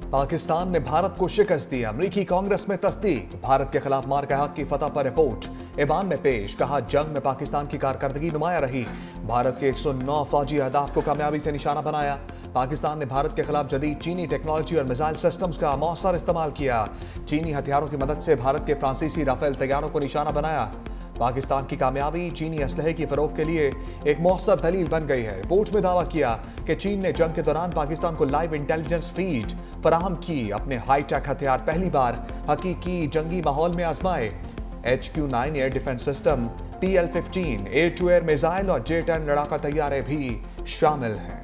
पाकिस्तान ने भारत को शिकस्त दी, अमेरिकी कांग्रेस में तस्दीक। भारत के खिलाफ मार के हक की फतह पर रिपोर्ट ईवान में पेश, कहा जंग में पाकिस्तान की कारकर्दगी नुमाया रही। भारत के 109 फौजी अहदाफ को कामयाबी से निशाना बनाया। पाकिस्तान ने भारत के खिलाफ जदीद चीनी टेक्नोलॉजी और मिसाइल सिस्टम्स का मौसर इस्तेमाल किया। चीनी हथियारों की मदद से भारत के फ्रांसीसी राफेल तैयारों को निशाना बनाया। पाकिस्तान की कामयाबी चीनी असलहे की फरोख के लिए एक मौसर दलील बन गई है। रिपोर्ट में दावा किया कि चीन ने जंग के दौरान पाकिस्तान को लाइव इंटेलिजेंस फीड फराहम की। अपने हाईटेक हथियार पहली बार हकीकी जंगी माहौल में आजमाए। HQ-9 air defence system, PL-15 air to air missile और J-10 लड़ाका तैयारे भी शामिल हैं।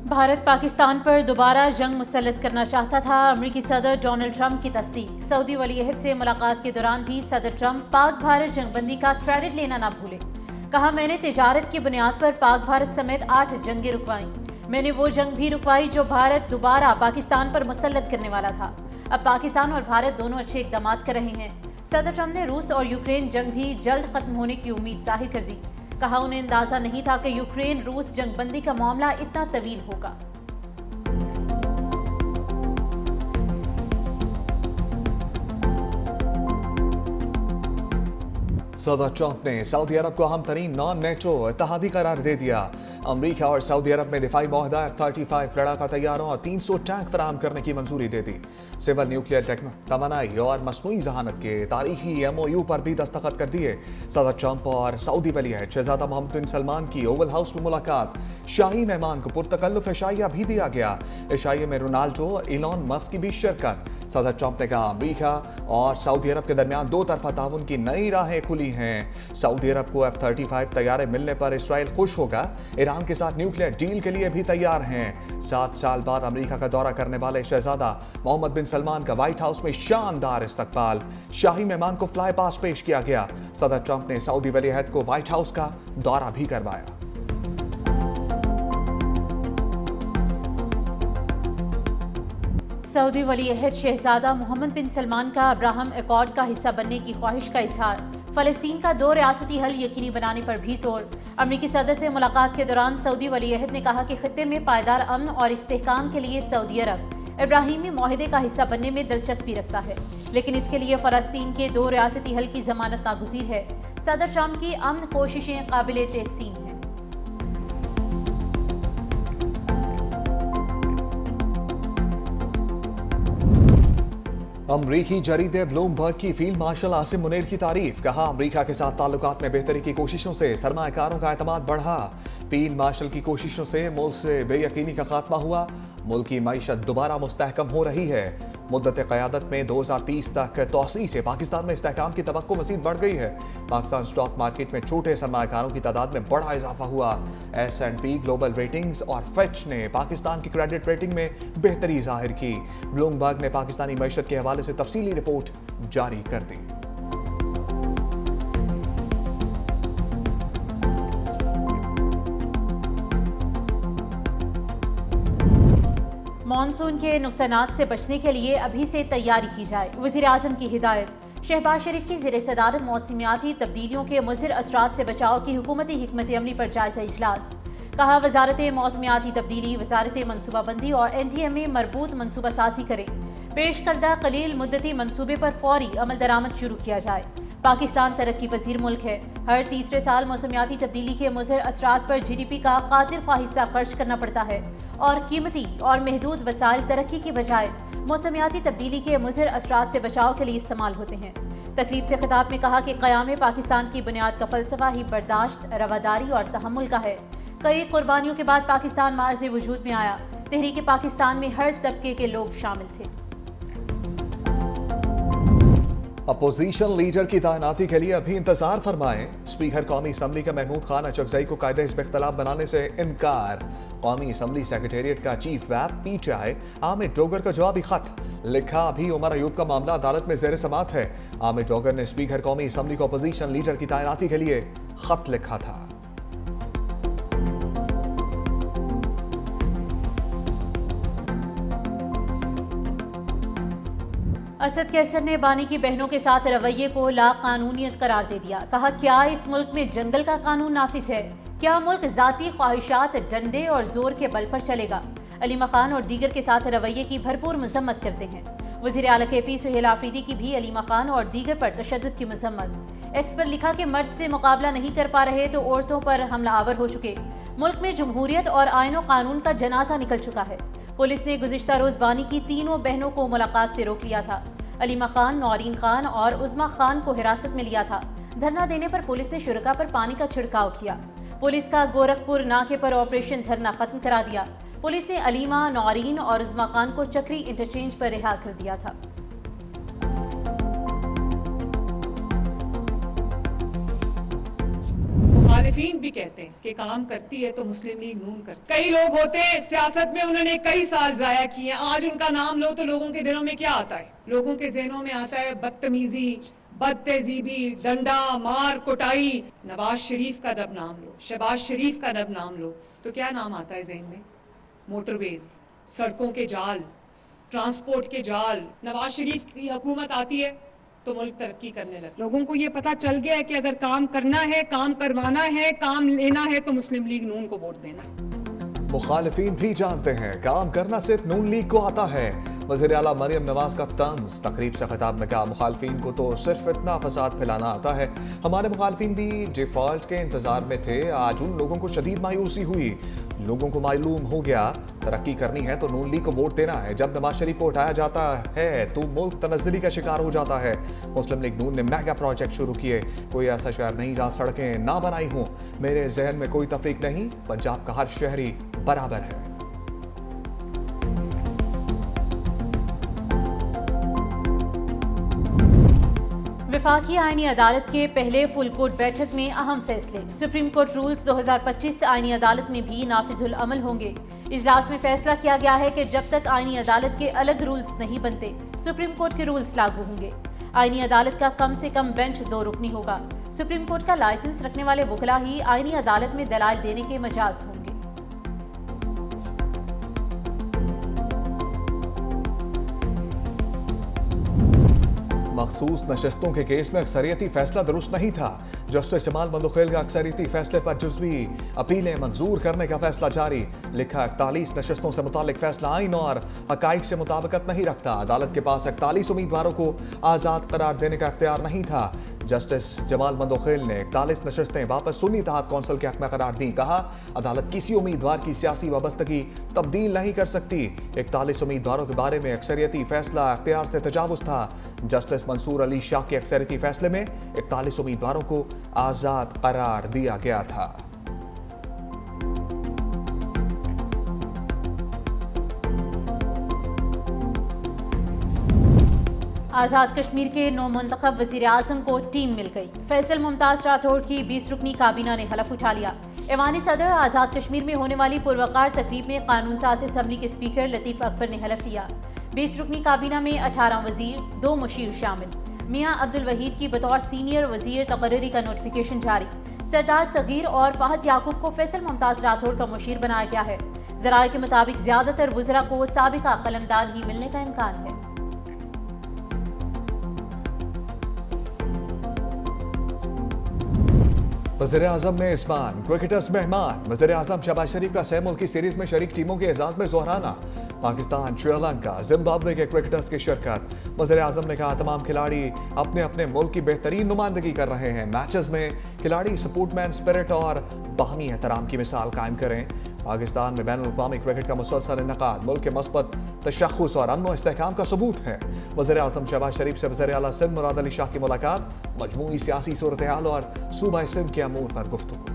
भारत पाकिस्तान पर दोबारा जंग मुसल्लत करना चाहता था, अमेरिकी सदर डोनाल्ड ट्रंप की तस्दीक। सऊदी वलीअहद से मुलाकात के दौरान भी सदर ट्रंप पाक भारत जंगबंदी का क्रेडिट लेना ना भूले। कहा, मैंने तिजारत की बुनियाद पर पाक भारत समेत 8 जंगें रुकवाई। मैंने वो जंग भी रुकवाई जो भारत दोबारा पाकिस्तान पर मुसल्लत करने वाला था। अब पाकिस्तान और भारत दोनों अच्छे इकदाम कर रहे हैं। सदर ट्रंप ने रूस और यूक्रेन जंग भी जल्द खत्म होने की उम्मीद जाहिर कर दी। कहा, उन्हें अंदाजा नहीं था कि यूक्रेन रूस जंगबंदी का मामला इतना तवील होगा। सदर ट्रंप ने सऊदी अरब को अहम तरीन नॉन नेटो इत्तेहादी करार दे दिया। अमेरिका और सऊदी अरब में दिफाई मुआहदा F-35 लड़ाका तैयारों और 300 टैंक फराहम करने की मंजूरी दे दी। सिविल न्यूक्लियर तवानाई और मसनूई जहानत के तारीखी MOU पर भी दस्तखत कर दिए। सदर ट्रंप और सऊदी वलीअहद शहजादा मोहम्मद बिन सलमान की ओवल हाउस में मुलाकात। शाही मेहमान को पुरतकल्लुफ इशाइया भी दिया गया। इशाइया में रोनाल्डो इलॉन मस्क की भी शिरकत। सदर ट्रंप ने कहा, अमेरिका और सऊदी अरब के दरमियान दो तरफा ताउन की नई राहें खुली हैं। सऊदी अरब को F-35 तैयारे मिलने पर इसराइल खुश होगा। ईरान के साथ न्यूक्लियर डील के लिए भी तैयार हैं। 7 साल बाद अमेरिका का दौरा करने वाले शहजादा मोहम्मद बिन सलमान का व्हाइट हाउस में शानदार इस्तकबाल। शाही मेहमान को फ्लाई पास पेश किया गया। सदर ट्रंप ने सऊदी वलीअहद को व्हाइट हाउस का दौरा भी करवाया। सऊदी वलीअहद शहजादा मोहम्मद बिन सलमान का अब्राहम एकॉर्ड का हिस्सा बनने की ख्वाहिश का इजहार। फ़लस्तीन का 2 रियासती हल यकीनी बनाने पर भी जोर। अमेरिकी सदर से मुलाकात के दौरान सऊदी वलीअहद ने कहा कि खित्ते में पायदार अमन और इस्तेहकाम के लिए सऊदी अरब इब्राहिमी मुआहदे का हिस्सा बनने में दिलचस्पी रखता है, लेकिन इसके लिए फ़लस्तीन के 2 रियासती हल की जमानत नागुज़ीर है। सदर ट्रंप की अमन कोशिशें काबिल तहसीन हैं। अमरीकी जरीदे ब्लूमबर्ग की फील्ड मार्शल आसिम मुनीर की तारीफ। कहा, अमरीका के साथ ताल्लुकात में बेहतरी की कोशिशों से सरमायाकारों का एतमाद बढ़ा। फील्ड मार्शल की कोशिशों से मुल्क से बेयकीनी का खात्मा हुआ। मुल्क की मईशत दोबारा मुस्तहकम हो रही है। मुद्दत क़यादत में 2030 तक तोसी से पाकिस्तान में इस्तेहकाम की तवक्को मज़ीद बढ़ गई है। पाकिस्तान स्टॉक मार्केट में छोटे सरमायाकारों की तादाद में बड़ा इजाफा हुआ। S&P ग्लोबल रेटिंग्स और फिच ने पाकिस्तान की क्रेडिट रेटिंग में बेहतरी जाहिर की। ब्लूमबर्ग ने पाकिस्तानी मईशत के हवाले से तफसीली रिपोर्ट जारी कर दी। मॉनसून के नुकसानात से बचने के लिए अभी से तैयारी की जाए, वज़ीर आज़म की हिदायत। शहबाज शरीफ की ज़ेर सदारत मौसमियाती तब्दीलियों के मुज़र असरात से बचाव की हुकूमती हिकमत अमली पर जायज़ा इजलास। कहा, वजारत मौसमियाती तब्दीली, वजारत मनसूबाबंदी और NDMA मरबूत मनसूबा साजी करें। पेश करदा कलील मुद्दती मनसूबे पर फौरी अमल दरामद शुरू किया जाए। पाकिस्तान तरक्की पजीर मुल्क है। हर तीसरे साल मौसमियाती तब्दीली के मुज़र असरात पर GDP का खातिर ख्वाह हिस्सा खर्च करना पड़ता है और कीमती और महदूद वसाइल तरक्की की बजाय मौसमियाती तब्दीली के मुज़र असरात से बचाव के लिए इस्तेमाल होते हैं। तकरीब से खिताब में कहा कि क़याम पाकिस्तान की बुनियाद का फ़लसफ़ा ही बर्दाश्त, रवादारी और तहम्मुल का है। कई कुर्बानियों के बाद पाकिस्तान मार्ज़ वजूद में आया। तहरीक पाकिस्तान में हर तबके के लोग शामिल थे। अपोजिशन लीडर की तैनाती के लिए अभी इंतजार फरमाएं। स्पीकर कौमी असम्बली का महमूद खान अचकजई को कायदे हिस्ब इख्तिलाफ बनाने से इनकार। कौमी असम्बली सेक्रेटेरिएट का chief whip PTI Aamir Dogar का जवाबी खत लिखा। अभी उमर अयूब का मामला अदालत में ज़ेर समाअत है। आमिर डोगर ने स्पीकर कौमी असम्बली को अपोजिशन लीडर की तैनाती के लिए खत लिखा था। असद कैसर ने बानी की बहनों के साथ रवैये को लाकानूनियत करार दे दिया। कहा, क्या इस मुल्क में जंगल का कानून नाफिज है? क्या मुल्क जाती ख्वाहिशात, डंडे और जोर के बल पर चलेगा? अलीमा खान और दीगर के साथ रवैये की भरपूर मजम्मत करते हैं। वज़ीर आला KP सुहेल आफरीदी की भी अलीमा खान और दीगर पर तशद्दुद की मजम्मत। एक्स पर लिखा कि मर्द से मुकाबला नहीं कर पा रहे तो औरतों पर हमला आवर हो चुके। मुल्क में जमहूरियत और आईन और कानून का जनाजा निकल चुका है। पुलिस ने गुज़िश्ता रोज बानी की तीनों बहनों को मुलाकात से रोक लिया था। अलीमा खान, नौरीन खान और उज़मा खान को हिरासत में लिया था। धरना देने पर पुलिस ने शुरका पर पानी का छिड़काव किया। पुलिस का गोरखपुर नाके पर ऑपरेशन धरना खत्म करा दिया। पुलिस ने अलीमा, नौरीन और उज़मा खान को चक्री इंटरचेंज पर रिहा कर दिया था। मुखालिफिन भी कहते हैं कि काम करती है तो मुस्लिम लीग नून करती। कई लोग होते हैं सियासत में, उन्होंने कई साल जाया किए, आज उनका नाम लो तो लोगों के दिलों में क्या आता है? लोगों के जहनों में आता है बदतमीजी, बदतहजीबी, डंडा मार कुटाई। नवाज शरीफ का जब नाम लो, शहबाज शरीफ का जब नाम लो तो क्या नाम आता है जहन में? मोटरवेज, सड़कों के जाल, ट्रांसपोर्ट के जाल। नवाज शरीफ की हुकूमत आती है तो मुल्क तरक्की करने लगे। लोगों को ये पता चल गया है कि अगर काम करना है, काम करवाना है, काम लेना है तो मुस्लिम लीग नून को वोट देना है। मुखालिफिन भी जानते हैं काम करना सिर्फ नून लीग को आता है। वज़ीर आला मरियम नवाज का तंज तकरीब से खिताब में कहा, मुखालिफिन को तो सिर्फ इतना फसाद फैलाना आता है। हमारे मुखालिफिन भी डिफॉल्ट के इंतजार में थे। आज उन लोगों को शदीद मायूसी हुई। लोगों को मालूम हो गया तरक्की करनी है तो नून लीग को वोट देना है। जब नवाज शरीफ को उठाया जाता है तो मुल्क तनज़्ज़ुली का शिकार हो जाता है। मुस्लिम लीग नून ने मेगा प्रोजेक्ट शुरू किए। कोई ऐसा शहर नहीं जहाँ सड़कें ना बनाई हों। मेरे जहन में कोई तफरीक नहीं, पंजाब का हर शहरी बराबर है। वफाकी आईनी अदालत के पहले फुल कोर्ट बैठक में अहम फैसले। सुप्रीम कोर्ट रूल्स 2025 आईनी अदालत में भी नाफिजुल अमल होंगे। इजलास में फैसला किया गया है कि जब तक आईनी अदालत के अलग रूल्स नहीं बनते, सुप्रीम कोर्ट के रूल्स लागू होंगे। आईनी अदालत का कम से कम बेंच 2 रुकनी होगा। सुप्रीम कोर्ट का लाइसेंस रखने वाले वकला ही आईनी अदालत में दलाल देने के मजाज होंगे। मखसूस नशस्तों के केस में अक्सरियती फैसला दुरुस्त नहीं था। जस्टिस जमाल मंदोखेल का अक्सरियती फैसले पर जुज़वी अपीलें मंजूर करने का फैसला जारी। लिखा, 41 नशस्तों से मुतालिक फैसला आइन और हकाइक से मुताबिकत नहीं रखता। अदालत के पास 41 उम्मीदवारों को आज़ाद करार देने का इख्तियार नहीं था। जस्टिस जमाल मंदोखेल ने 41 नशस्तें वापस सुन्नी इत्तेहाद कौंसिल के हक में करार दी। कहा, अदालत किसी उम्मीदवार की सियासी वाबस्तगी तब्दील नहीं कर सकती। 41 उम्मीदवारों के बारे में अक्सरियती फैसला इख्तियार से तजावुज़ था। जस्टिस मंसूर अली शाह के अक्सरियती फैसले में 41 उम्मीदवारों को आज़ाद करार दिया गया था। आज़ाद कश्मीर के नौमुंतखब वज़ीर आज़म को टीम मिल गई। फैसल मुमताज़ राठौड़ की 20 रुकनी काबीना ने हलफ उठा लिया। ऐवानी सदर आज़ाद कश्मीर में होने वाली पुरवकार तकरीब में कानून साज असम्बली के स्पीकर लतीफ़ अकबर ने हलफ लिया। 20 रुकनी काबीना में 18 वज़ीर, 2 मुशीर शामिल। मियाँ अब्दुल वहीद की बतौर सीनियर वज़ीर तकर्री का नोटिफिकेशन जारी। सरदार सगीर और फ़हद याकूब को फैसल मुमताज़ राठौड़ का मुशीर बनाया गया है। ज़राए के मुताबिक ज़्यादातर वज़रा को साबिका कलमदान ही मिलने का इम्कान है। वज़ीर-ए-आज़म में इस्मान, क्रिकेटर्स मेहमान। वज़ीर-ए-आज़म शहबाज शरीफ का 6 मुल्की सीरीज में शरीक टीमों के एजाज में जोहराना। पाकिस्तान, श्रीलंका, जिम्बाब्वे के क्रिकेटर्स की शिरकत। वज़ीर-ए-आज़म ने कहा, तमाम खिलाड़ी अपने अपने मुल्क की बेहतरीन नुमाइंदगी कर रहे हैं। मैचेस में खिलाड़ी सपोर्टमैन स्पिरिट और बाहमी एहतराम की मिसाल कायम करें। पाकिस्तान में बैनुल-अक़वामी क्रिकेट का मुसलसल इनकाद मुल्क के मस्बत तशख़्ख़ुस और अमन व इस्तेहकाम का सबूत है। वज़ीर-ए-आज़म शहबाज शरीफ से वज़ीर आला सिंध मुराद अली शाह की मुलाकात। मजमूई सियासी सूरत हाल और सूबा सिंध के अमूर पर गुफ्तगू।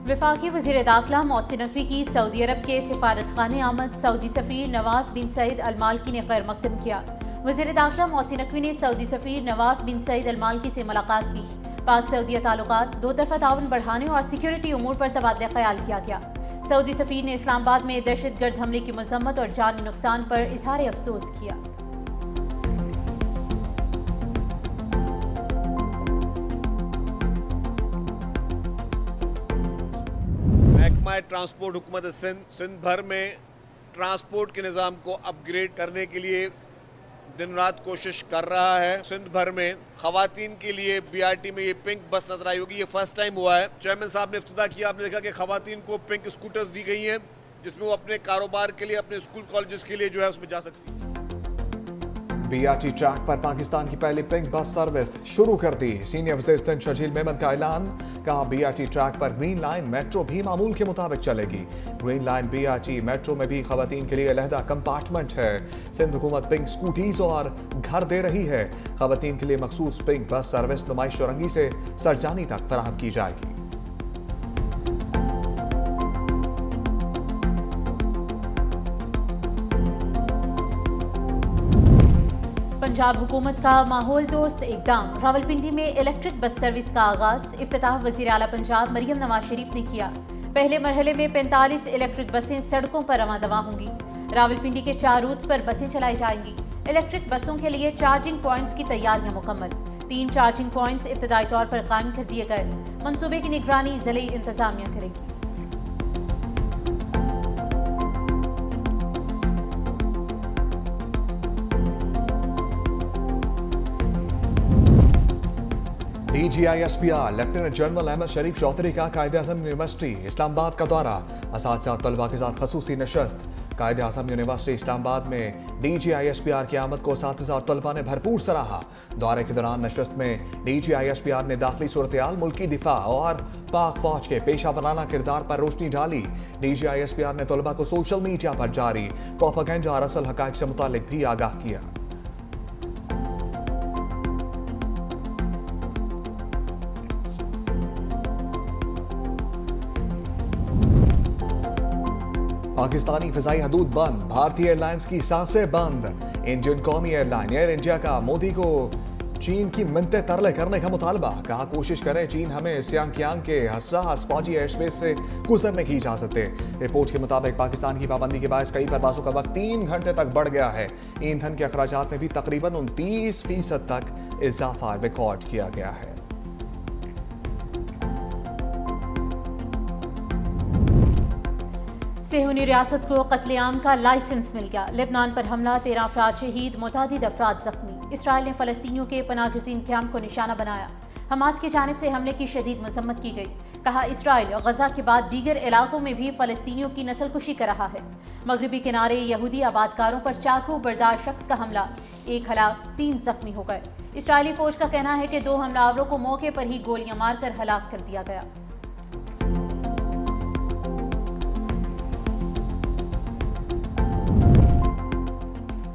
वफाकी वज़ीर दाखिला मोहसिन नकवी की सऊदी अरब के सिफारतखाने आमद। सऊदी सफ़ीर नवाफ बिन सईद अल मालकी ने खैर मकदम किया। वज़ीर दाखिला मोहसिन नकवी ने सऊदी सफ़ीर नवाफ बिन सईद अल मालकी से मुलाकात की। पाक सऊदी ताल्लुकात, 2 तरफ़ा ताउन बढ़ाने और सिक्योरिटी उमूर पर तबादला ख्याल किया गया। सऊदी सफ़ीर ने इस्लामाबाद में दहशतगर्द हमले की मजम्मत और जानी नुकसान पर इजहार अफसोस किया। महकमा ट्रांसपोर्ट हुकूमत सिंध भर में ट्रांसपोर्ट के निज़ाम को अपग्रेड करने के लिए दिन रात कोशिश कर रहा है। सिंध भर में खवातीन के लिए BRT में ये पिंक बस नजर आई होगी, ये फर्स्ट टाइम हुआ है। चेयरमैन साहब ने इफ्तिताह किया, आपने देखा कि खवातीन को पिंक स्कूटर्स दी गई हैं जिसमें वो अपने कारोबार के लिए, अपने स्कूल कॉलेजेस के लिए जो है उसमें जा सकती है। BRT ट्रैक पर पाकिस्तान की पहली पिंक बस सर्विस शुरू कर दी। सीनियर वज़ीर सिंध शर्जील मेमन का ऐलान, कहा BRT ट्रैक पर ग्रीन लाइन मेट्रो भी मामूल के मुताबिक चलेगी। ग्रीन लाइन BRT मेट्रो में भी खवातीन के लिए अलहदा कंपार्टमेंट है। सिंध हुकूमत पिंक स्कूटीज और घर दे रही है। खवातीन के लिए मखसूस पिंक बस सर्विस नुमाइश चौरंगी से सरजानी तक फराहम की जाएगी। पंजाब हुकूमत का माहौल दोस्त इकदाम, रावलपिंडी में इलेक्ट्रिक बस सर्विस का आगाज। इफ्तिताह वज़ीर आला पंजाब मरियम नवाज शरीफ ने किया। पहले मरहले में 45 इलेक्ट्रिक बसें सड़कों पर रवां दवा होंगी। रावलपिंडी के 4 रूट्स पर बसें चलाई जाएंगी। इलेक्ट्रिक बसों के लिए चार्जिंग पॉइंट्स की तैयारियां मुकम्मल। 3 चार्जिंग पॉइंट्स इब्तदाई तौर पर कायम कर दिए गए। मंसूबे की निगरानी ज़िले इंतजामिया करेगी। DGISPR लेफ्टिनेंट जनरल अहमद शरीफ चौधरी का कायद-ए-आज़म यूनिवर्सिटी इस्लामाबाद का दौरा। असातिज़ा तलबा के साथ खसूसी नशस्त। कायद-ए-आज़म यूनिवर्सिटी इस्लामाबाद में DGISPR की आमद को असातिज़ा और तलबा ने भरपूर सराहा। दौरे के दौरान नशस्त में DGISPR ने दाखिली सूरत-ए-हाल, मुल्की दिफा और पाक फौज के पेशा वराना किरदार पर रोशनी डाली। DGISPR ने तलबा को सोशल मीडिया पर जारी प्रोपेगेंडा और असल हक़ाइक़ से मुतालिक भी आगाह किया। पाकिस्तानी फिजाई हदूद बंद, भारतीय एयरलाइंस की सांसें बंद। इंडियन कौमी एयरलाइन एयर इंडिया का मोदी को चीन की मिन्नतें तरले करने का मुतालबा। कहा, कोशिश करें चीन हमें सियांग के हसास फौजी एयर स्पेस से गुजरने की इजाजत दे। रिपोर्ट के मुताबिक पाकिस्तान की पाबंदी के बायस कई परवाजों का वक्त 3 घंटे तक बढ़ गया है। ईंधन के अखराजात में भी तकरीबन 29% तक इजाफा रिकॉर्ड किया गया है। सेहूनी रियासत को कत्लेआम का लाइसेंस मिल गया। लेबनान पर हमला, 13 अफराद शहीद, मुतादिद अफराद जख्मी। इसराइल ने फ़लस्तीनियों के पनाहगज़ीन कैंप को निशाना बनाया। हमास की जानिब से हमले की शदीद मजम्मत की गई। कहा, इसराइल गजा के बाद दीगर इलाकों में भी फ़लस्तीनियों की नस्लकुशी कर रहा है। मगरबी किनारे यहूदी आबादकारों पर चाकू बरदार शख्स का हमला, 1 हलाक 3 जख्मी हो गए। इसराइली फौज का कहना है कि 2 हमलावरों को मौके पर ही गोलियां मारकर हलाक कर दिया गया।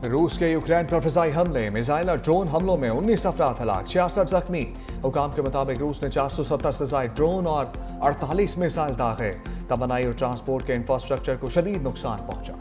रूस के यूक्रेन पर फिजाई हमले, मिसाइल और ड्रोन हमलों में 19 अफराद हलाक, 66 जख्मी। हुकाम के मुताबिक रूस ने 470 से ज़ायद ड्रोन और 48 मिसाइल दागे। तवानाई और ट्रांसपोर्ट के इंफ्रास्ट्रक्चर को शदीद नुकसान पहुंचा।